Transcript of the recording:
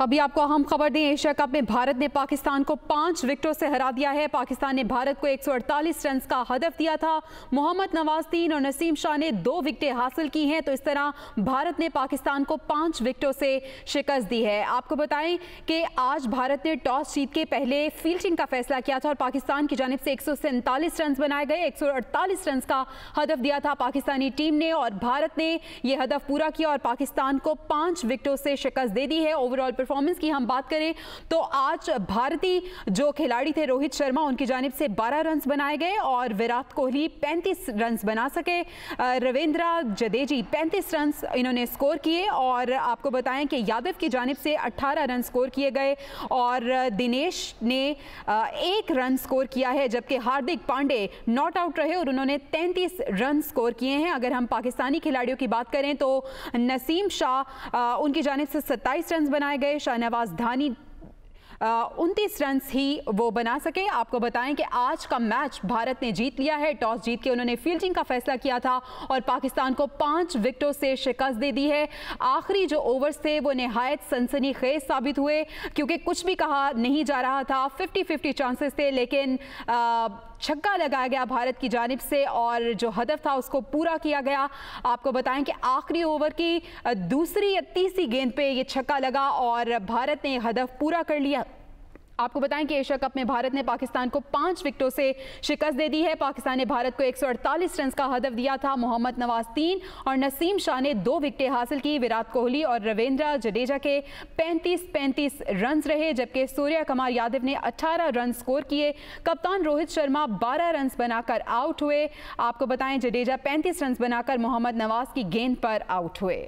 अभी आपको अहम खबर दें, एशिया कप में भारत ने पाकिस्तान को 5 विकेटों से हरा दिया है। पाकिस्तान ने भारत को 148 रन का हदफ दिया था। मोहम्मद नवाज 3 और नसीम शाह ने 2 विकेटें हासिल की हैं। तो इस तरह भारत ने पाकिस्तान को 5 विकेटों से शिकस्त दी है। आपको बताएं कि आज भारत ने टॉस जीत के पहले फील्डिंग का फैसला किया था और पाकिस्तान की जानिब से 147 रन बनाए गए। 148 रन का हदफ दिया था पाकिस्तानी टीम ने और भारत ने यह हदफ पूरा किया और पाकिस्तान को 5 विकेटों से शिकस्त दे दी है। ओवरऑल परफॉर्मेंस की हम बात करें तो आज भारतीय जो खिलाड़ी थे रोहित शर्मा, उनकी जानिब से 12 रन बनाए गए और विराट कोहली 35 रन बना सके। रविंद्र जडेजा 35 रन इन्होंने स्कोर किए और आपको बताएं कि यादव की जानिब से 18 रन स्कोर किए गए और दिनेश ने 1 रन स्कोर किया है, जबकि हार्दिक पांडे नॉट आउट रहे और उन्होंने 33 रन स्कोर किए हैं। अगर हम पाकिस्तानी खिलाड़ियों की बात करें तो नसीम शाह उनकी जानिब से 27 रन बनाए गए। शाहनवाज धानी 29 रन ही वो बना सके। आपको बताएं कि आज का मैच भारत ने जीत लिया है। टॉस जीत के उन्होंने फील्डिंग का फैसला किया था और पाकिस्तान को 5 विकेटों से शिकस्त दे दी है। आखिरी जो ओवर्स थे वो निहायत सनसनीखेज साबित हुए क्योंकि कुछ भी कहा नहीं जा रहा था। 50-50 चांसेस थे, लेकिन छक्का लगाया गया भारत की जानिब से और जो हदफ था उसको पूरा किया गया। आपको बताएं कि आखिरी ओवर की दूसरी या तीसरी गेंद पे ये छक्का लगा और भारत ने हदफ पूरा कर लिया। आपको बताएं कि एशिया कप में भारत ने पाकिस्तान को 5 विकेटों से शिकस्त दे दी है। पाकिस्तान ने भारत को 148 रन का हदफ दिया था। मोहम्मद नवाज 3 और नसीम शाह ने 2 विकेटें हासिल की। विराट कोहली और रविंद्र जडेजा के 35-35 रन रहे, जबकि सूर्य कुमार यादव ने 18 रन स्कोर किए। कप्तान रोहित शर्मा 12 रन बनाकर आउट हुए। आपको बताएं जडेजा 35 रन बनाकर मोहम्मद नवाज की गेंद पर आउट हुए।